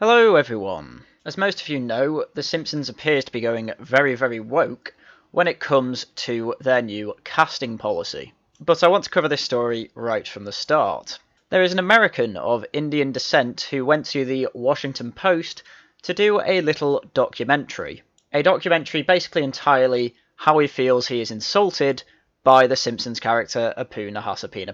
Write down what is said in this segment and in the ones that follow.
Hello everyone! As most of you know, The Simpsons appears to be going very, very woke when it comes to their new casting policy. But I want to cover this story right from the start. There is an American of Indian descent who went to the Washington Post to do a little documentary. A documentary basically entirely how he feels he is insulted by The Simpsons character Apu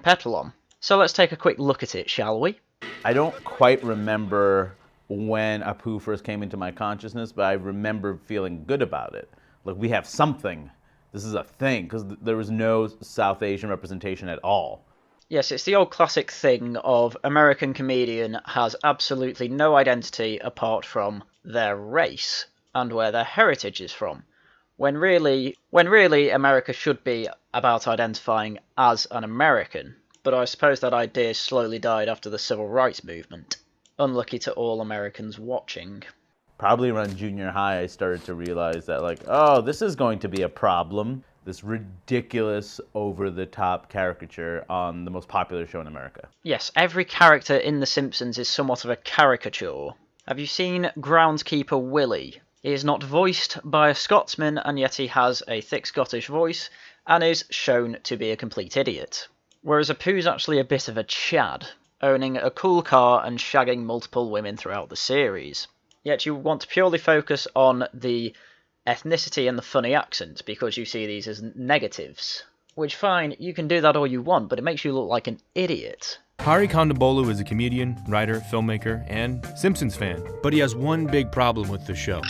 Petalon. So let's take a quick look at it, shall we? I don't quite remember when Apu first came into my consciousness, but I remember feeling good about it. Like, we have something. This is a thing, because there was no South Asian representation at all. Yes, it's the old classic thing of American comedian has absolutely no identity apart from their race and where their heritage is from. When really America should be about identifying as an American. But I suppose that idea slowly died after the Civil Rights Movement. Unlucky to all Americans watching. Probably around junior high, I started to realize that, like, oh, this is going to be a problem. This ridiculous, over-the-top caricature on the most popular show in America. Yes, every character in The Simpsons is somewhat of a caricature. Have you seen Groundskeeper Willie? He is not voiced by a Scotsman, and yet he has a thick Scottish voice, and is shown to be a complete idiot. Whereas Apu's actually a bit of a Chad, owning a cool car and shagging multiple women throughout the series. Yet you want to purely focus on the ethnicity and the funny accent, because you see these as negatives. Which, fine, you can do that all you want, but it makes you look like an idiot. Hari Kondabolu is a comedian, writer, filmmaker, and Simpsons fan, but he has one big problem with the show.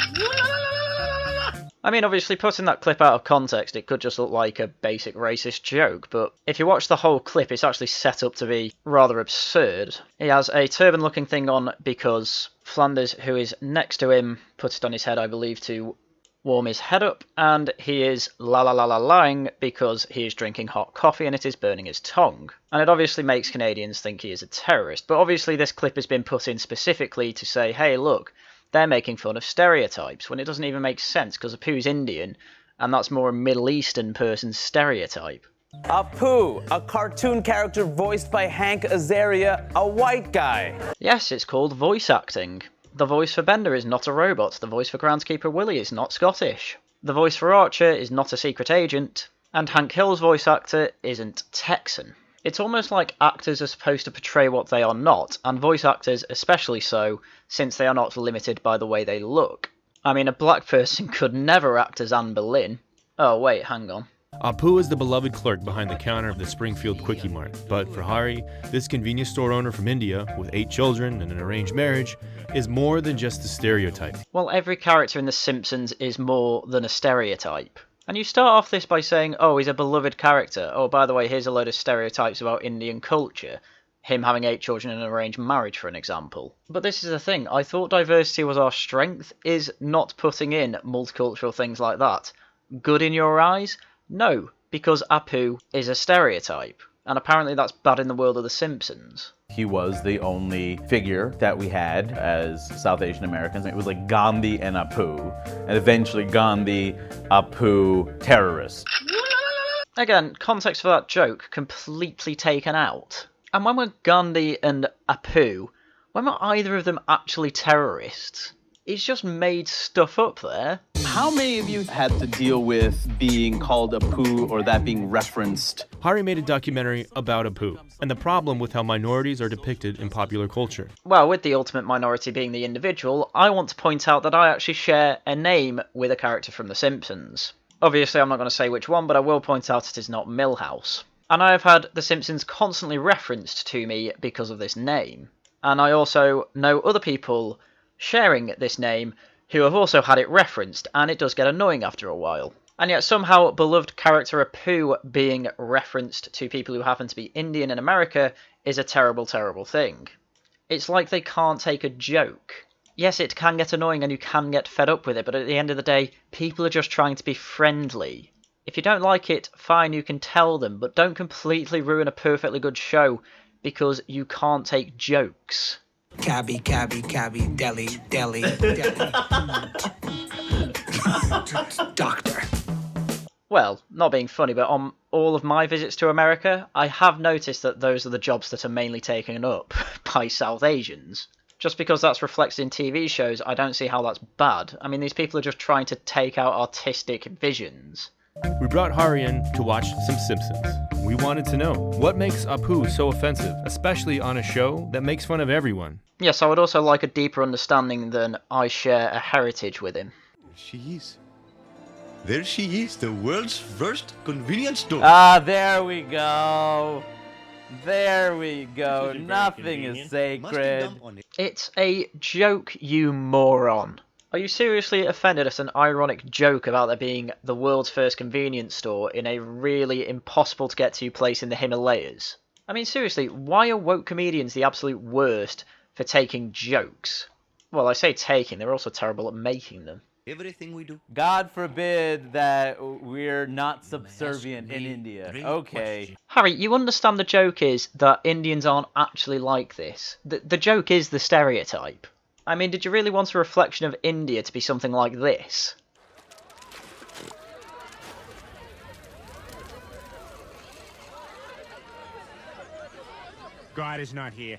I mean, obviously, putting that clip out of context, it could just look like a basic racist joke, but if you watch the whole clip, it's actually set up to be rather absurd. He has a turban-looking thing on because Flanders, who is next to him, puts it on his head, I believe, to warm his head up, and he is lying because he is drinking hot coffee and it is burning his tongue. And it obviously makes Canadians think he is a terrorist, but obviously this clip has been put in specifically to say, hey, look, they're making fun of stereotypes, when it doesn't even make sense, because Apu's Indian, and that's more a Middle Eastern person's stereotype. Apu, a cartoon character voiced by Hank Azaria, a white guy. Yes, it's called voice acting. The voice for Bender is not a robot, the voice for Groundskeeper Willie is not Scottish. The voice for Archer is not a secret agent, and Hank Hill's voice actor isn't Texan. It's almost like actors are supposed to portray what they are not, and voice actors especially so, since they are not limited by the way they look. I mean, a black person could never act as Anne Boleyn. Oh wait, hang on. Apu is the beloved clerk behind the counter of the Springfield Quickie Mart, but for Hari, this convenience store owner from India, with 8 children and an arranged marriage, is more than just a stereotype. Well, every character in The Simpsons is more than a stereotype. And you start off this by saying, oh, he's a beloved character. Oh, by the way, here's a load of stereotypes about Indian culture. Him having 8 children and an arranged marriage, for an example. But this is the thing, I thought diversity was our strength, is not putting in multicultural things like that. Good in your eyes? No, because Apu is a stereotype. And apparently that's bad in the world of The Simpsons. He was the only figure that we had as South Asian Americans. It was like Gandhi and Apu, and eventually Gandhi, Apu, terrorist. Again, context for that joke completely taken out. And when were Gandhi and Apu, when were either of them actually terrorists? He's just made stuff up there. How many of you had to deal with being called Apu or that being referenced? Hari made a documentary about Apu, and the problem with how minorities are depicted in popular culture. Well, with the ultimate minority being the individual, I want to point out that I actually share a name with a character from The Simpsons. Obviously, I'm not going to say which one, but I will point out it is not Milhouse. And I have had The Simpsons constantly referenced to me because of this name. And I also know other people sharing this name who have also had it referenced, and it does get annoying after a while. And yet somehow beloved character Apu being referenced to people who happen to be Indian in America is a terrible, terrible thing. It's like they can't take a joke. Yes, it can get annoying and you can get fed up with it, but at the end of the day, people are just trying to be friendly. If you don't like it, fine, you can tell them, but don't completely ruin a perfectly good show because you can't take jokes. Cabby, cabby, cabby, deli, deli, deli. Doctor. Well, not being funny, but on all of my visits to America, I have noticed that those are the jobs that are mainly taken up by South Asians. Just because that's reflected in TV shows, I don't see how that's bad. I mean, these people are just trying to take out artistic visions. We brought Haryan to watch some Simpsons. We wanted to know, what makes Apu so offensive, especially on a show that makes fun of everyone? Yes, I would also like a deeper understanding than I share a heritage with him. She is. There she is, the world's first convenience store. Ah, there we go. There we go. This is very Nothing is convenient. sacred. It's a joke, you moron. Are you seriously offended at an ironic joke about there being the world's first convenience store in a really impossible to get to place in the Himalayas? I mean, seriously, why are woke comedians the absolute worst for taking jokes? Well, I say taking, they're also terrible at making them. Everything we do. God forbid that we're not subservient in India. Okay. Harry, you understand the joke is that Indians aren't actually like this. The joke is the stereotype. I mean, did you really want a reflection of India to be something like this? God is not here.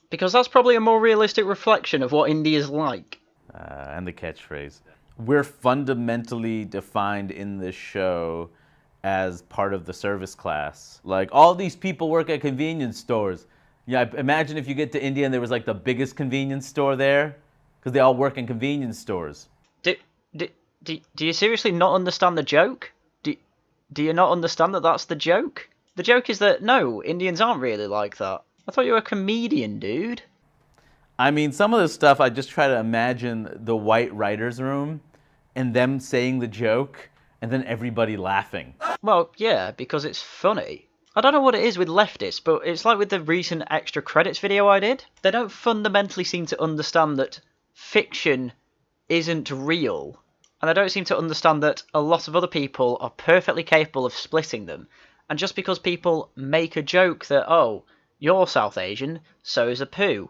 Because that's probably a more realistic reflection of what India's like. And the catchphrase. We're fundamentally defined in this show as part of the service class. Like, all these people work at convenience stores. Yeah, imagine if you get to India and there was like the biggest convenience store there, because they all work in convenience stores. Do you seriously not understand the joke? Do you not understand that that's the joke? The joke is that, no, Indians aren't really like that. I thought you were a comedian, dude. I mean, some of the stuff, I just try to imagine the white writer's room and them saying the joke and then everybody laughing. Well, yeah, because it's funny. I don't know what it is with leftists, but it's like with the recent extra credits video I did. They don't fundamentally seem to understand that fiction isn't real. And they don't seem to understand that a lot of other people are perfectly capable of splitting them. And just because people make a joke that, oh, you're South Asian, so is Apu.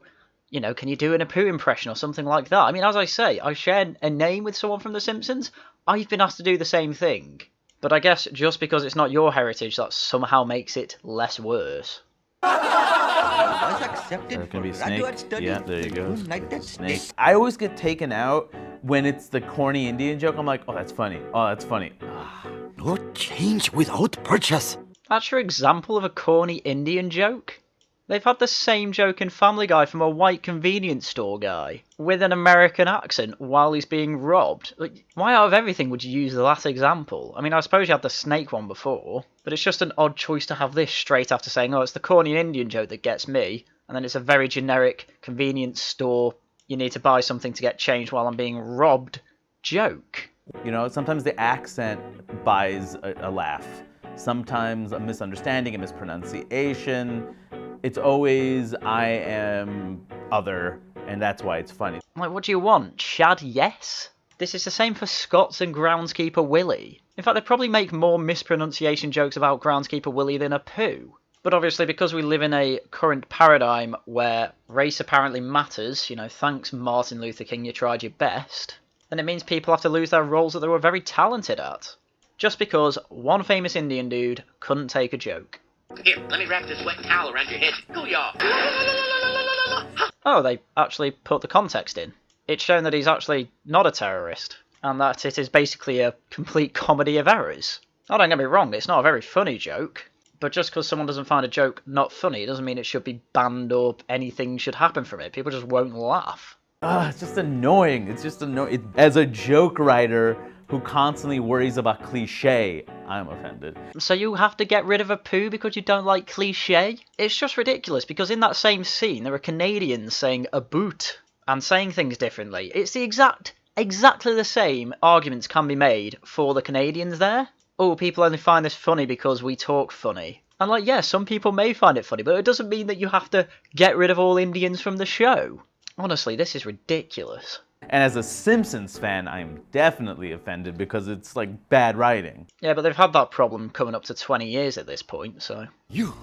You know, can you do an Apu impression or something like that? I mean, as I say, I share a name with someone from The Simpsons. I've been asked to do the same thing. But I guess just because it's not your heritage, that somehow makes it less worse. Was accepted There can be a for graduate snake. studies Yeah, there you in go. United Snake. States. I always get taken out when it's the corny Indian joke. I'm like, oh, that's funny. Oh, that's funny. No change without purchase. That's your example of a corny Indian joke? They've had the same joke in Family Guy from a white convenience store guy with an American accent while he's being robbed. Like, why out of everything would you use that example? I mean, I suppose you had the snake one before, but it's just an odd choice to have this straight after saying, oh, it's the corny Indian joke that gets me, and then it's a very generic convenience store, you need to buy something to get changed while I'm being robbed joke. You know, sometimes the accent buys a laugh. Sometimes a misunderstanding, a mispronunciation. It's always, I am other, and that's why it's funny. Like, what do you want? Chad Yes? This is the same for Scots and Groundskeeper Willie. In fact, they probably make more mispronunciation jokes about Groundskeeper Willie than Apu. But obviously, because we live in a current paradigm where race apparently matters, you know, thanks Martin Luther King, you tried your best, then it means people have to lose their roles that they were very talented at. Just because one famous Indian dude couldn't take a joke. Here, let me wrap this wet towel around your head. Go, y'all. Oh, they actually put the context in. It's shown that he's actually not a terrorist, and that it is basically a complete comedy of errors. Now, don't get me wrong, it's not a very funny joke, but just because someone doesn't find a joke not funny doesn't mean it should be banned or anything should happen from it. People just won't laugh. It's just annoying. It's just annoying. As a joke writer who constantly worries about cliche, I'm offended. So you have to get rid of Apu because you don't like cliche? It's just ridiculous, because in that same scene there are Canadians saying a boot and saying things differently. It's the exactly the same arguments can be made for the Canadians there. Oh, people only find this funny because we talk funny. And like, yeah, some people may find it funny, but it doesn't mean that you have to get rid of all Indians from the show. Honestly, this is ridiculous. And as a Simpsons fan, I'm definitely offended because it's like bad writing. Yeah, but they've had that problem coming up to 20 years at this point, so... You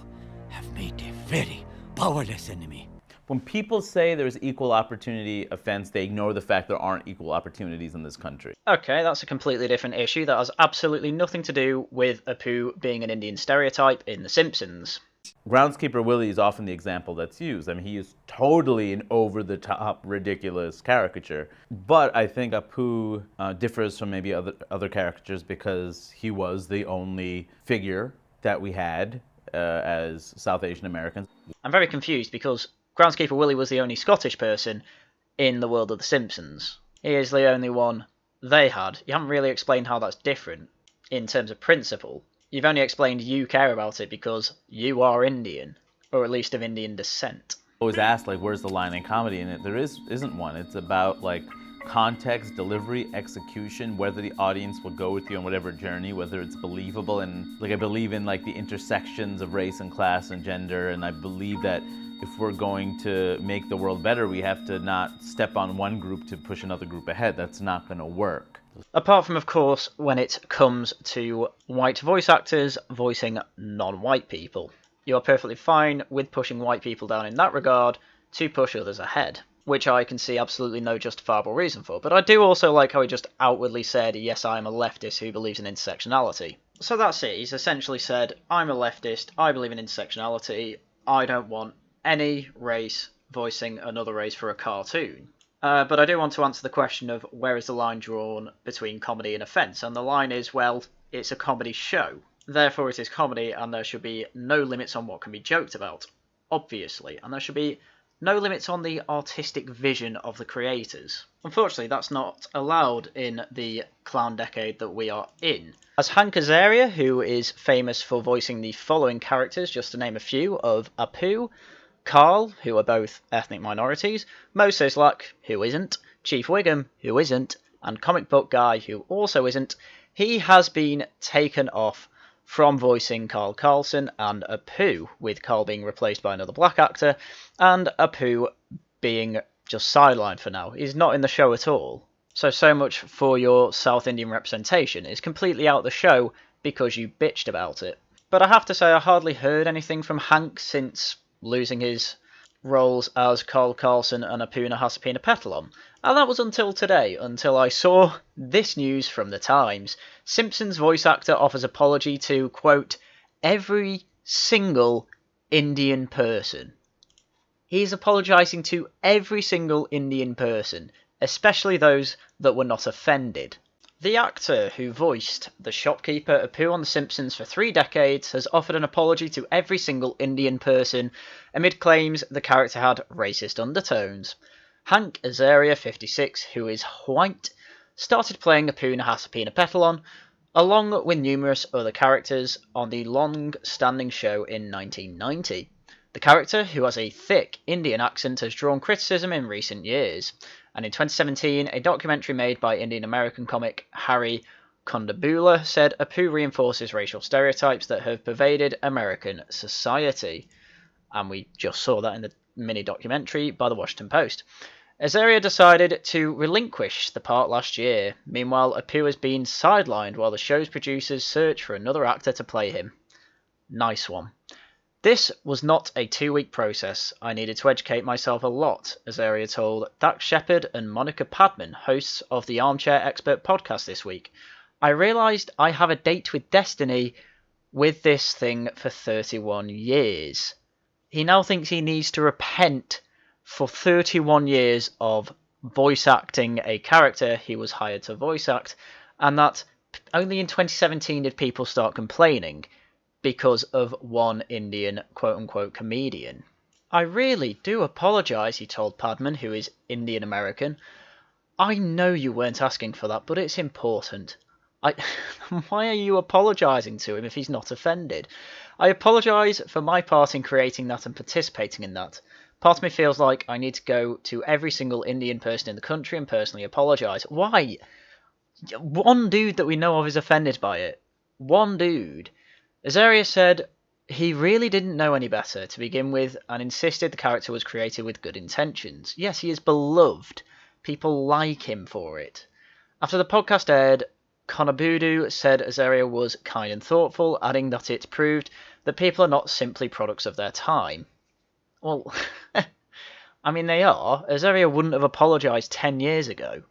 have made a very powerless enemy. When people say there's equal opportunity offense, they ignore the fact there aren't equal opportunities in this country. Okay, that's a completely different issue that has absolutely nothing to do with Apu being an Indian stereotype in The Simpsons. Groundskeeper Willie is often the example that's used. I mean, he is totally an over-the-top, ridiculous caricature. But I think Apu differs from maybe other caricatures because he was the only figure that we had as South Asian Americans. I'm very confused because Groundskeeper Willie was the only Scottish person in the world of The Simpsons. He is the only one they had. You haven't really explained how that's different in terms of principle. You've only explained you care about it because you are Indian, or at least of Indian descent. Always asked, like, where's the line in comedy? And there isn't one. It's about, like, context, delivery, execution, whether the audience will go with you on whatever journey, whether it's believable. And, like, I believe in, like, the intersections of race and class and gender, and I believe that if we're going to make the world better, we have to not step on one group to push another group ahead. That's not going to work. Apart from, of course, when it comes to white voice actors voicing non-white people. You're perfectly fine with pushing white people down in that regard to push others ahead, which I can see absolutely no justifiable reason for. But I do also like how he just outwardly said, yes, I'm a leftist who believes in intersectionality. So that's it. He's essentially said, I'm a leftist, I believe in intersectionality, I don't want any race voicing another race for a cartoon. But I do want to answer the question of where is the line drawn between comedy and offence, and the line is, well, it's a comedy show. Therefore it is comedy, and there should be no limits on what can be joked about, obviously, and there should be no limits on the artistic vision of the creators. Unfortunately, that's not allowed in the clown decade that we are in. As Hank Azaria, who is famous for voicing the following characters, just to name a few, of Apu, Carl, who are both ethnic minorities, Mo Sislak, who isn't, Chief Wiggum, who isn't, and Comic Book Guy, who also isn't, he has been taken off from voicing Carl Carlson and Apu, with Carl being replaced by another black actor, and Apu being just sidelined for now. He's not in the show at all. So much for your South Indian representation. It's completely out the show because you bitched about it. But I have to say I hardly heard anything from Hank since losing his roles as Carl Carlson and Apuna Hasapina Petalon. And that was until today, until I saw this news from The Times. Simpsons voice actor offers apology to, quote, every single Indian person. He's apologising to every single Indian person, especially those that were not offended. The actor who voiced the shopkeeper Apu on The Simpsons for 3 decades has offered an apology to every single Indian person amid claims the character had racist undertones. Hank Azaria, 56, who is white, started playing Apu Hasapina Petalon, along with numerous other characters, on the long-standing show in 1990. The character, who has a thick Indian accent, has drawn criticism in recent years, and in 2017, a documentary made by Indian-American comic Harry Kondabula said Apu reinforces racial stereotypes that have pervaded American society. And we just saw that in the mini-documentary by the Washington Post. Azaria decided to relinquish the part last year. Meanwhile, Apu has been sidelined while the show's producers search for another actor to play him. Nice one. This was not a 2-week process. I needed to educate myself a lot, Azaria told Dax Shepard and Monica Padman, hosts of the Armchair Expert podcast this week. I realised I have a date with destiny with this thing for 31 years. He now thinks he needs to repent for 31 years of voice acting a character he was hired to voice act, and that only in 2017 did people start complaining because of one Indian quote-unquote comedian. I really do apologise, he told Padman, who is Indian American. I know you weren't asking for that, but it's important. Why are you apologising to him if he's not offended? I apologise for my part in creating that and participating in that. Part of me feels like I need to go to every single Indian person in the country and personally apologise. Why? One dude that we know of is offended by it. One dude. Azaria said he really didn't know any better to begin with and insisted the character was created with good intentions. Yes, he is beloved. People like him for it. After the podcast aired, Konabudu said Azaria was kind and thoughtful, adding that it proved that people are not simply products of their time. Well, I mean they are. Azaria wouldn't have apologised 10 years ago.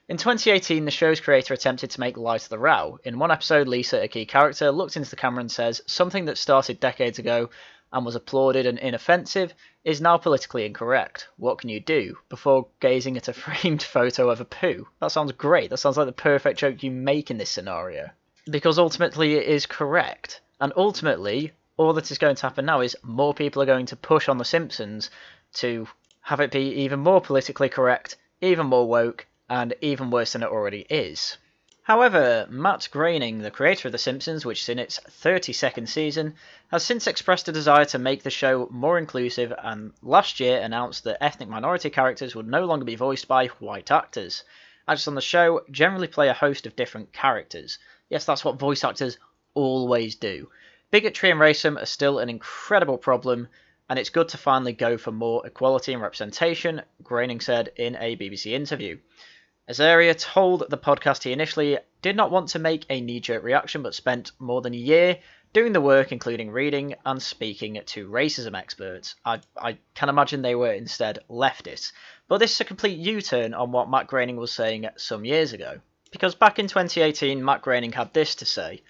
In 2018, the show's creator attempted to make light of the row. In one episode, Lisa, a key character, looked into the camera and says, something that started decades ago and was applauded and inoffensive is now politically incorrect. What can you do before gazing at a framed photo of Apu? That sounds great. That sounds like the perfect joke you make in this scenario. Because ultimately it is correct. And ultimately, all that is going to happen now is more people are going to push on The Simpsons to have it be even more politically correct, even more woke, and even worse than it already is. However, Matt Groening, the creator of The Simpsons, which is in its 32nd season, has since expressed a desire to make the show more inclusive and last year announced that ethnic minority characters would no longer be voiced by white actors. Actors on the show generally play a host of different characters. Yes, that's what voice actors always do. Bigotry and racism are still an incredible problem, and it's good to finally go for more equality and representation, Groening said in a BBC interview. Azaria told the podcast he initially did not want to make a knee-jerk reaction, but spent more than a year doing the work, including reading and speaking to racism experts. I can imagine they were instead leftists. But this is a complete U-turn on what Matt Groening was saying some years ago. Because back in 2018, Matt Groening had this to say.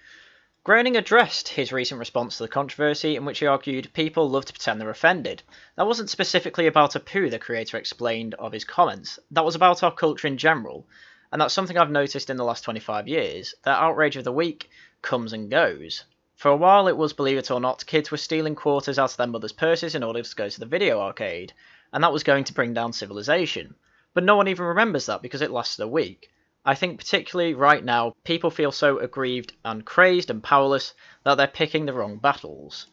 Groening addressed his recent response to the controversy in which he argued people love to pretend they're offended. That wasn't specifically about Apu, the creator explained of his comments. That was about our culture in general. And that's something I've noticed in the last 25 years. That outrage of the week comes and goes. For a while it was, believe it or not, kids were stealing quarters out of their mothers' purses in order to go to the video arcade. And that was going to bring down civilization. But no one even remembers that because it lasted a week. I think particularly right now, people feel so aggrieved and crazed and powerless that they're picking the wrong battles.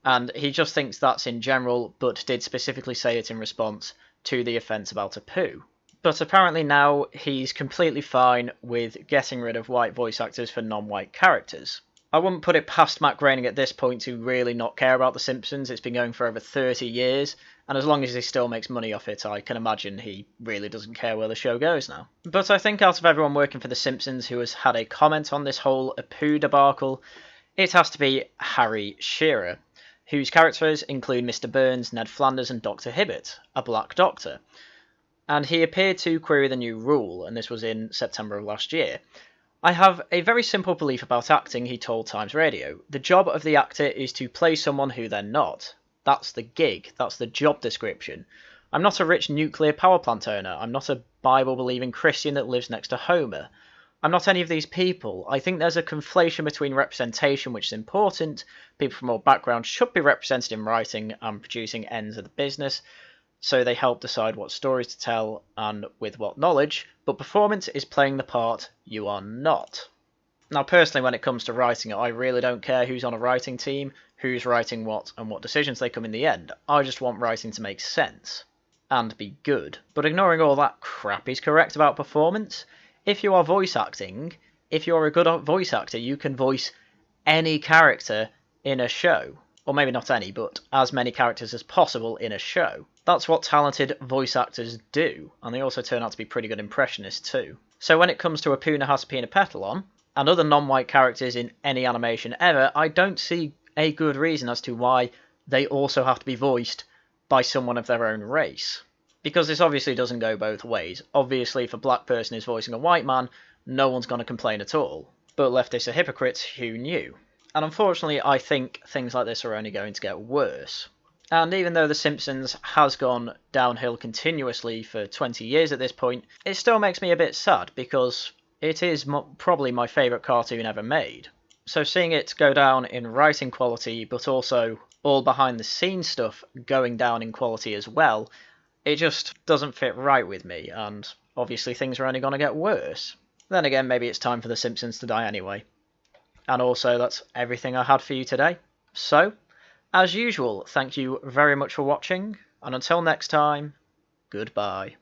And he just thinks that's in general, but did specifically say it in response to the offence about Apu. But apparently now he's completely fine with getting rid of white voice actors for non-white characters. I wouldn't put it past Matt Groening at this point to really not care about The Simpsons. It's been going for over 30 years, and as long as he still makes money off it, I can imagine he really doesn't care where the show goes now. But I think out of everyone working for The Simpsons who has had a comment on this whole Apu debacle, it has to be Harry Shearer, whose characters include Mr. Burns, Ned Flanders and Dr. Hibbert, a black doctor. And he appeared to query the new rule, and this was in September of last year. I have a very simple belief about acting, he told Times Radio. The job of the actor is to play someone who they're not. That's the gig. That's the job description. I'm not a rich nuclear power plant owner. I'm not a Bible-believing Christian that lives next to Homer. I'm not any of these people. I think there's a conflation between representation, which is important. People from all backgrounds should be represented in writing and producing ends of the business, so they help decide what stories to tell and with what knowledge, but performance is playing the part you are not. Now personally, when it comes to writing, I really don't care who's on a writing team, who's writing what, and what decisions they come in the end. I just want writing to make sense and be good. But ignoring all that crap is correct about performance. If you are voice acting, if you're a good voice actor, you can voice any character in a show. Or maybe not any, but as many characters as possible in a show. That's what talented voice actors do, and they also turn out to be pretty good impressionists too. So when it comes to Apu Hasapina Petalon, and other non-white characters in any animation ever, I don't see a good reason as to why they also have to be voiced by someone of their own race. Because this obviously doesn't go both ways. Obviously, if a black person is voicing a white man, no one's going to complain at all. But leftists are hypocrites, who knew? And unfortunately, I think things like this are only going to get worse. And even though The Simpsons has gone downhill continuously for 20 years at this point, it still makes me a bit sad, because it is probably my favourite cartoon ever made. So seeing it go down in writing quality, but also all behind the scenes stuff going down in quality as well, it just doesn't fit right with me, and obviously things are only going to get worse. Then again, maybe it's time for The Simpsons to die anyway. And also, that's everything I had for you today. So, as usual, thank you very much for watching, and until next time, goodbye.